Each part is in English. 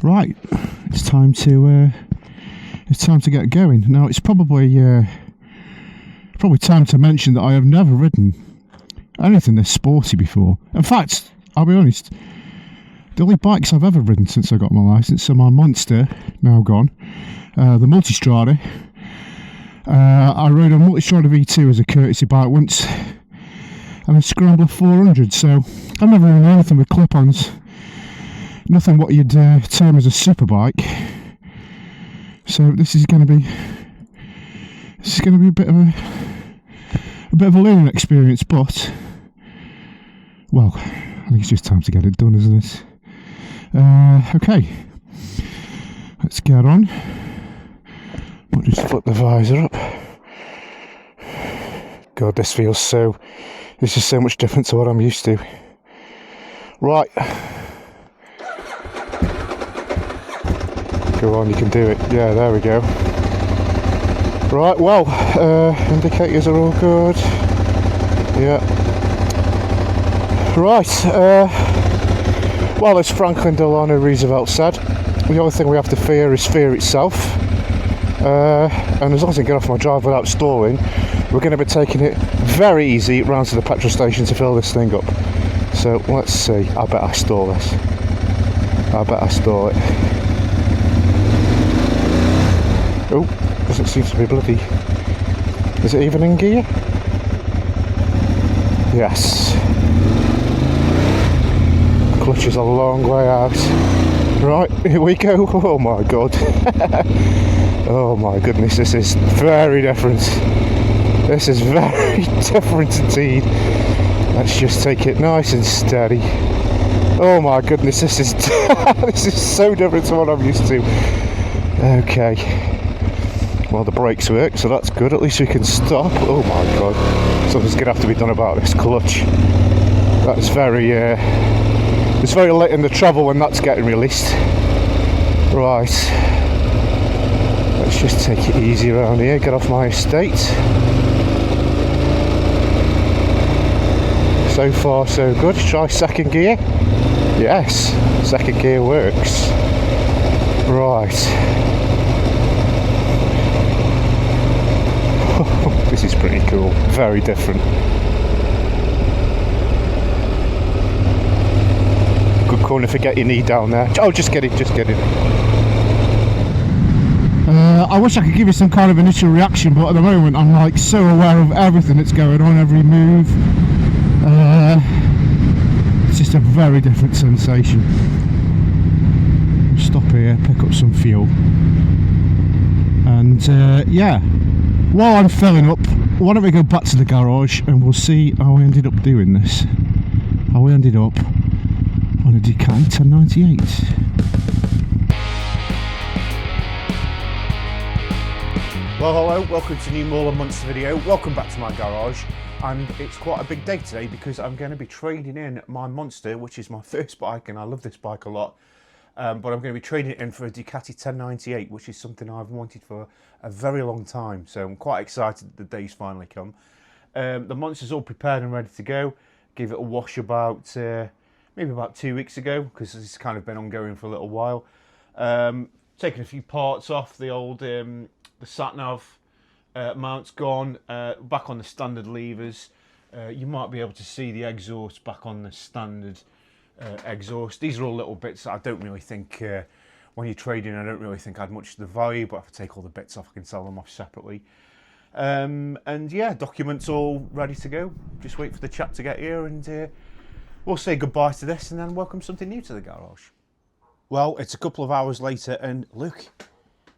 Right, it's time to get going. Now it's probably time to mention that I have never ridden anything this sporty before. In fact, I'll be honest, the only bikes I've ever ridden since I got my licence are my Monster, now gone, the Multistrada. I rode a Multistrada V2 as a courtesy bike once, and a Scrambler 400. So I've never ridden anything with clip-ons. Nothing what you'd term as a super bike. So this is going to be a bit of a learning experience, but well, I think it's just time to get it done, isn't it? Okay, let's get on. I'll just flip the visor up. God, this is so much different to what I'm used to. Right. Go on, you can do it. Yeah, there we go. Right, well, indicators are all good. Yeah. Right, well, as Franklin Delano Roosevelt said, the only thing we have to fear is fear itself. And as long as I get off my drive without stalling, we're going to be taking it very easy round to the petrol station to fill this thing up. So, let's see. I bet I stall this. I bet I stall it. Oh, doesn't seem to be bloody. Is it even in gear? Yes. Clutch is a long way out. Right, here we go. Oh my god. Oh my goodness, this is very different. This is very different indeed. Let's just take it nice and steady. Oh my goodness, this is this is so different to what I'm used to. Okay. Well, the brakes work, so that's good. At least we can stop. Oh my god, something's going to have to be done about this clutch. That's very it's very late in the travel when that's getting released. Right, let's just take it easy around here. Get off my estate. So far so good. Try second gear. Yes, second gear works. Right. This is pretty cool, very different. Good corner for get your knee down there. Oh, just get it. I wish I could give you some kind of initial reaction, but at the moment I'm like so aware of everything that's going on, every move. It's just a very different sensation. Stop here, pick up some fuel, and yeah. While I'm filling up, why don't we go back to the garage and we'll see how I ended up doing this. How we ended up on a Ducati 1098. Well, hello, welcome to new Moorland Monster video. Welcome back to my garage. And it's quite a big day today because I'm going to be trading in my Monster, which is my first bike, and I love this bike a lot. But I'm going to be trading it in for a Ducati 1098, which is something I've wanted for a very long time. So I'm quite excited that the day's finally come. The Monster's all prepared and ready to go. Gave it a wash about maybe about 2 weeks ago, because it's kind of been ongoing for a little while. Taken a few parts off. The old the sat-nav mount's gone. Back on the standard levers. You might be able to see the exhaust back on the standard exhaust. These are all little bits that I don't really think, when you're trading, I don't really think add much to the value, but if I take all the bits off, I can sell them off separately. And yeah, documents all ready to go. Just wait for the chap to get here, and we'll say goodbye to this and then welcome something new to the garage. Well, it's a couple of hours later, and look,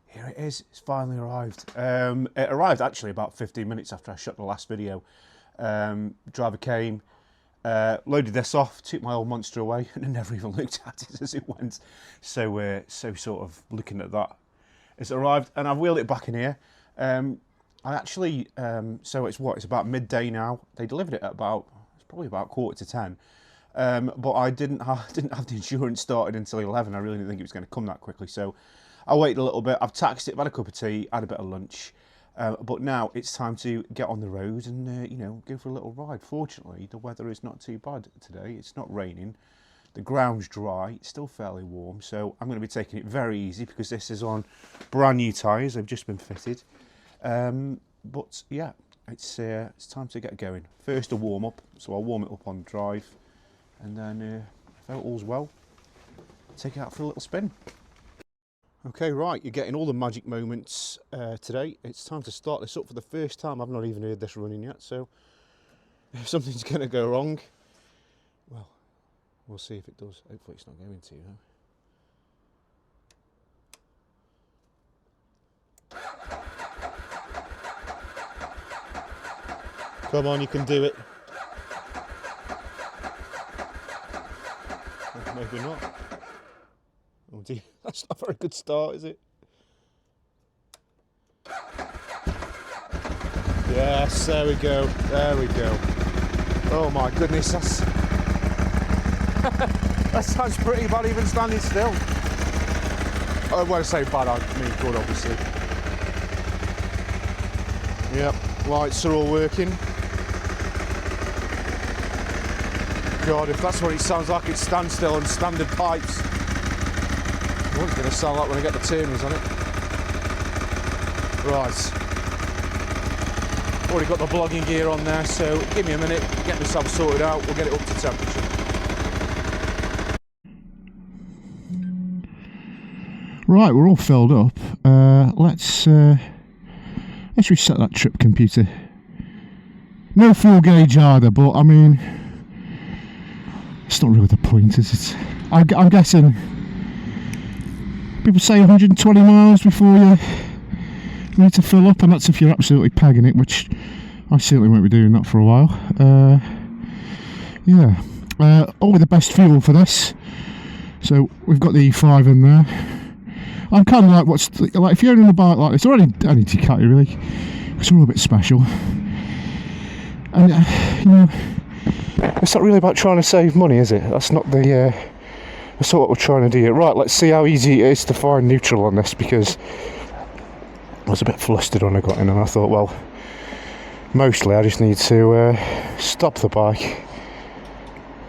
here it is. It's finally arrived. It arrived actually about 15 minutes after I shot the last video. Driver came, loaded this off, took my old Monster away, and I never even looked at it as it went. So we're sort of looking at that. It's arrived, and I've wheeled it back in here. I actually, so it's about midday now. They delivered it at it's probably about 9:45. But I didn't have the insurance started until 11. I really didn't think it was going to come that quickly. So I waited a little bit. I've taxed it, I've had a cup of tea, had a bit of lunch. But now it's time to get on the road and, you know, go for a little ride. Fortunately, the weather is not too bad today. It's not raining. The ground's dry, it's still fairly warm, so I'm going to be taking it very easy because this is on brand new tyres. They've just been fitted. But yeah, it's time to get going. First a warm up, so I'll warm it up on drive, and then if all's well, take it out for a little spin. Okay, right, you're getting all the magic moments today. It's time to start this up for the first time. I've not even heard this running yet, so if something's going to go wrong, well, we'll see if it does. Hopefully it's not going to, though. Come on, you can do it. Maybe not. Oh dear, that's not a very good start, is it? Yes, there we go. There we go. Oh my goodness, that sounds pretty bad even standing still. When I say bad, I mean good, obviously. Yep, lights are all working. God, if that's what it sounds like, it's standstill on standard pipes. What's it going to sound like when I get the turners on it? Right. Already got the blogging gear on there, so give me a minute, get myself sorted out, we'll get it up to temperature. Right, we're all filled up. Let's reset that trip computer. No fuel gauge either, but I mean, it's not really the point, is it? I'm guessing people say 120 miles before you need to fill up, and that's if you're absolutely pegging it, which I certainly won't be doing that for a while. Yeah, all with the best fuel for this. So we've got the E5 in there. I'm kind of like, if you're owning a bike like this, or any Ducati really, because we're all a bit special. And you know, it's not really about trying to save money, is it? That's not the. That's not what we're trying to do here. Right, let's see how easy it is to find neutral on this, because I was a bit flustered when I got in, and I thought, well, mostly I just need to stop the bike.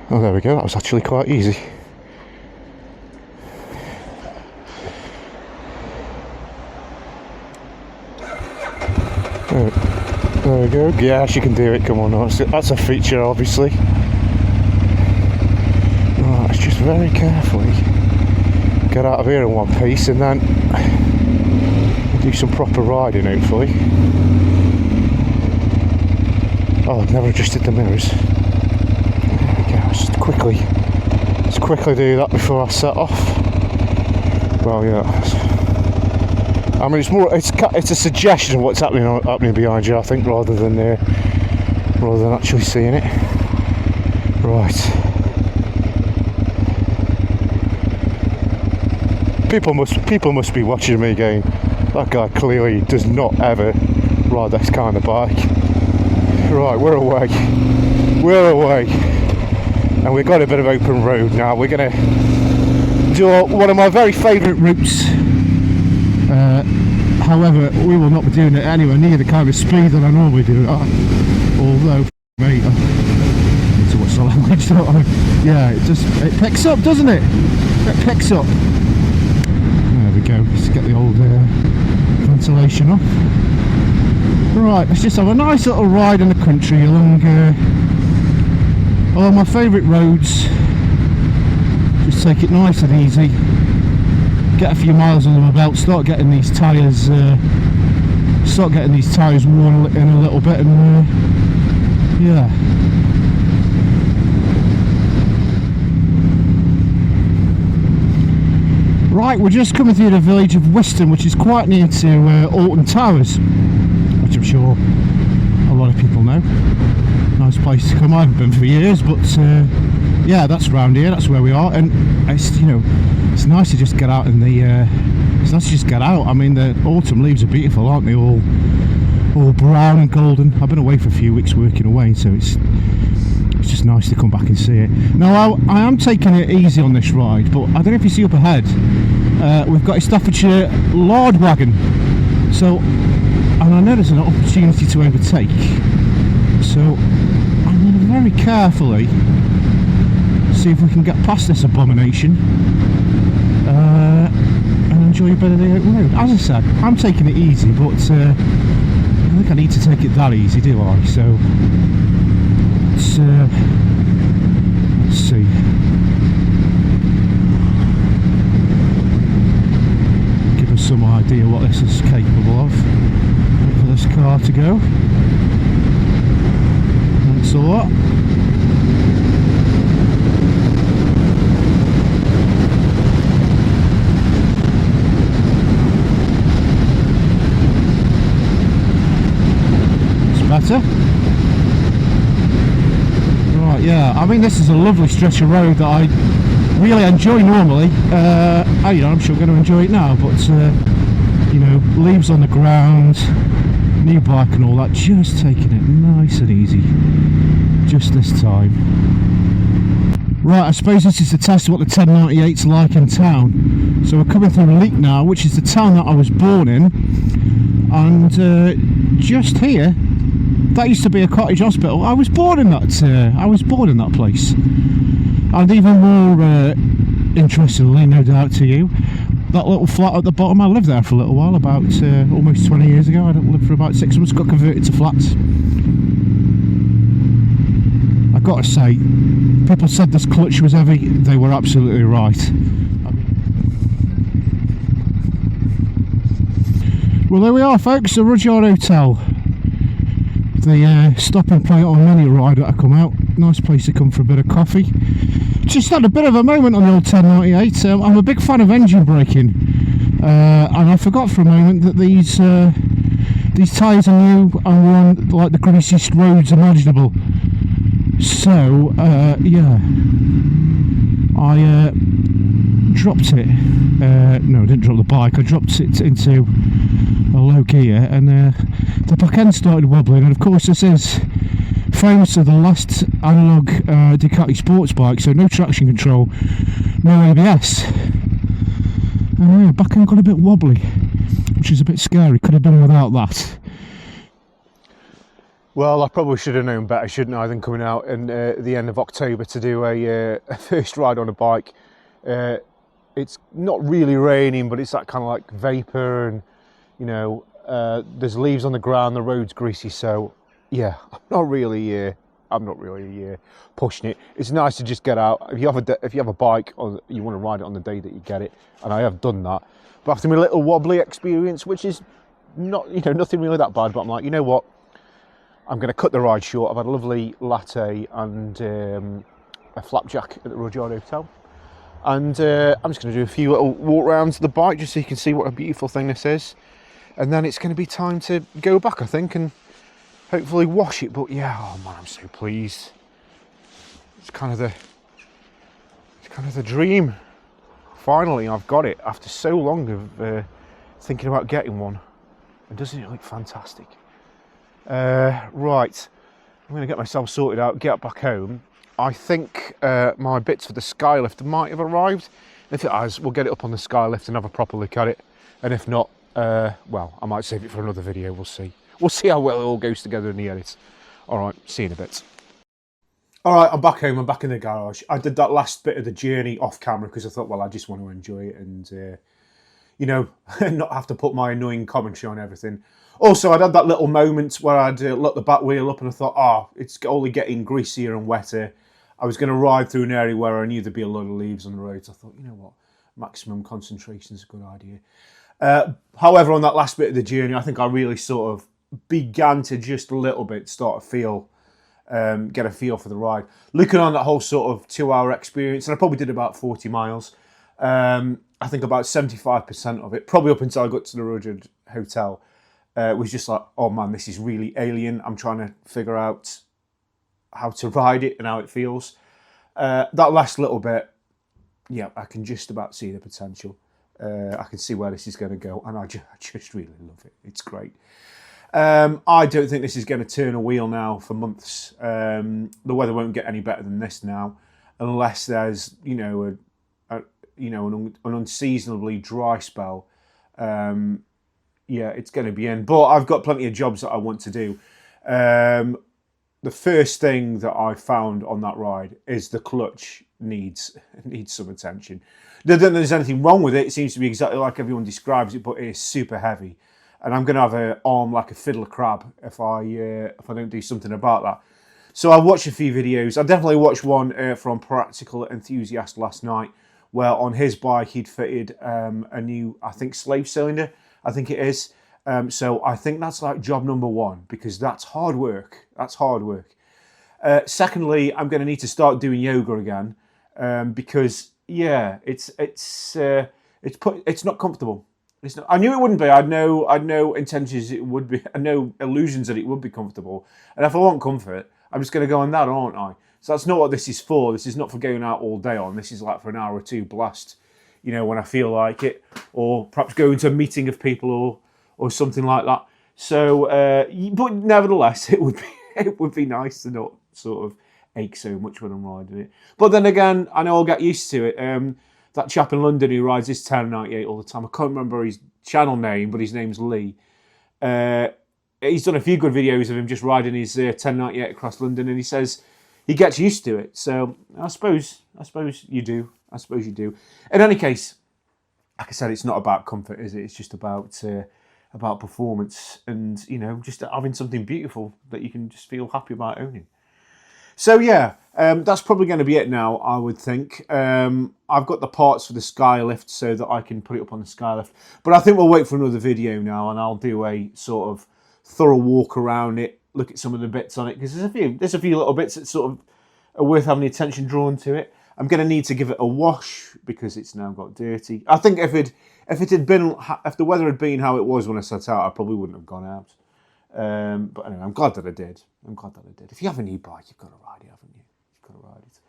Oh, there we go. That was actually quite easy. There we go. Yeah, she can do it. Come on, that's a feature, obviously. Right, let's just very carefully get out of here in one piece, and then do some proper riding, hopefully. Oh, I've never adjusted the mirrors. There we go. Just quickly do that before I set off. Well, yeah. I mean, it's a suggestion of what's happening behind you, I think, rather than actually seeing it. Right. People must be watching me going, that guy clearly does not ever ride this kind of bike. Right, we're away. And we've got a bit of open road now. We're going to do one of my very favourite routes. However, we will not be doing it anywhere near the kind of speed that I normally do. Although, mate, I need to watch the language, don't I? Yeah, it picks up, doesn't it? It picks up. There we go. Just get the old ventilation off. Right, let's just have a nice little ride in the country along my favourite roads. Just take it nice and easy. Get a few miles under my belt, start getting these tyres worn in a little bit, and yeah. Right, we're just coming through the village of Whiston, which is quite near to Alton Towers, which I'm sure a lot of people know. Nice place to come. I haven't been for years, but yeah, that's round here. That's where we are, and it's nice to just get out in the. It's nice to just get out. I mean, the autumn leaves are beautiful, aren't they? All brown and golden. I've been away for a few weeks working away, so it's just nice to come back and see it. Now, I am taking it easy on this ride, but I don't know if you see up ahead. We've got a Staffordshire lard wagon. So, and I know there's an opportunity to overtake. So, I'm going to very carefully see if we can get past this abomination and enjoy a bit of the open road. As I said, I'm taking it easy, but I don't think I need to take it that easy, do I? So let's see. Give us some idea what this is capable of. Wait for this car to go. Thanks a lot. Better. Right, yeah, I mean, this is a lovely stretch of road that I really enjoy normally. You know, I'm sure I'm going to enjoy it now, but you know, leaves on the ground, new bike and all that, just taking it nice and easy just this time. Right, I suppose this is the test of what the 1098's like in town. So we're coming through Leek now, which is the town that I was born in, and just here, that used to be a cottage hospital. I was born in that. I was born in that place. And even more interestingly, no doubt to you, that little flat at the bottom. I lived there for a little while, about almost 20 years ago. I lived for about 6 months. Got converted to flats. I got to say, people said this clutch was heavy. They were absolutely right. Well, there we are, folks. The Rudyard Hotel. The stop and play on many ride that I come out. Nice place to come for a bit of coffee. Just had a bit of a moment on the old 1098. I'm a big fan of engine braking, and I forgot for a moment that these tyres are new and we're on like the greasiest roads imaginable. So yeah, I dropped it. No, I didn't drop the bike. I dropped it into a low gear, and the back end started wobbling. And of course, this is famous for the last analog Ducati sports bike, so no traction control, no ABS, and yeah, back end got a bit wobbly, which is a bit scary. Could have done without that. Well, I probably should have known better, shouldn't I, than coming out in the end of October to do a first ride on a bike. It's not really raining, but it's that kind of like vapour, and you know, there's leaves on the ground, the road's greasy, so yeah, I'm not really pushing it. It's nice to just get out. If you have a bike or you want to ride it on the day that you get it, and I have done that. But after my little wobbly experience, which is not, you know, nothing really that bad, but I'm like, you know what, I'm going to cut the ride short. I've had a lovely latte and a flapjack at the Rudyard Hotel. And I'm just going to do a few little walk rounds the bike just so you can see what a beautiful thing this is. And then it's going to be time to go back, I think, and hopefully wash it. But yeah, oh man, I'm so pleased. It's kind of the dream. Finally, I've got it after so long of thinking about getting one. And doesn't it look fantastic? Right, I'm going to get myself sorted out, get back home. I think my bits for the Skylift might have arrived. If it has, we'll get it up on the Skylift and have a proper look at it. And if not, well, I might save it for another video. We'll see. We'll see how well it all goes together in the edit. All right, see you in a bit. All right, I'm back home. I'm back in the garage. I did that last bit of the journey off camera because I thought, well, I just want to enjoy it and, you know, not have to put my annoying commentary on everything. Also, I'd had that little moment where I'd looked the back wheel up and I thought, oh, it's only getting greasier and wetter. I was going to ride through an area where I knew there'd be a load of leaves on the road. So I thought, you know what, maximum concentration is a good idea. However, on that last bit of the journey, I think I really sort of began to just a little bit start to feel, get a feel for the ride. Looking on that whole sort of 2-hour experience, and I probably did about 40 miles. I think about 75% of it, probably up until I got to the Rudyard Hotel, was just like, oh man, this is really alien. I'm trying to figure out how to ride it and how it feels. That last little bit, yeah, I can just about see the potential. I can see where this is going to go, and I just really love it. It's great. I don't think this is going to turn a wheel now for months. The weather won't get any better than this now, unless there's, you know, an unseasonably dry spell. Yeah, it's going to be in. But I've got plenty of jobs that I want to do. the first thing that I found on that ride is the clutch needs some attention. Not that there's anything wrong with it. It seems to be exactly like everyone describes it, but it is super heavy, and I'm going to have an arm like a fiddler crab if I don't do something about that. So I watched a few videos. I definitely watched one from Practical Enthusiast last night, where on his bike he'd fitted a new, I think, slave cylinder. I think it is. So I think that's like job number one, because that's hard work. That's hard work. Secondly, I'm going to need to start doing yoga again, because yeah, it's not comfortable. It's not, I knew it wouldn't be. I'd no intentions it would be. I no illusions that it would be comfortable. And if I want comfort, I'm just going to go on that, aren't I? So that's not what this is for. This is not for going out all day on. This is like for an hour or two blast, you know, when I feel like it, or perhaps going to a meeting of people or something like that. So, but nevertheless, it would be nice to not sort of ache so much when I'm riding it. But then again, I know I'll get used to it. That chap in London who rides his 1098 all the time, I can't remember his channel name, but his name's Lee. He's done a few good videos of him just riding his 1098 across London, and he says he gets used to it. So I suppose you do. I suppose you do. In any case, like I said, it's not about comfort, is it? It's just about performance, and you know, just having something beautiful that you can just feel happy about owning. So yeah, that's probably going to be it now, I would think. I've got the parts for the Skylift so that I can put it up on the Skylift. But I think we'll wait for another video now, and I'll do a sort of thorough walk around it, look at some of the bits on it, because there's a few little bits that sort of are worth having the attention drawn to it. I'm going to need to give it a wash because it's now got dirty. I think if the weather had been how it was when I set out, I probably wouldn't have gone out. But anyway, I'm glad that I did. If you have a new bike, you've got to ride it, haven't you? You've got to ride it.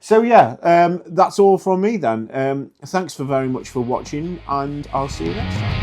So yeah, that's all from me then. Thanks very much for watching, and I'll see you next time.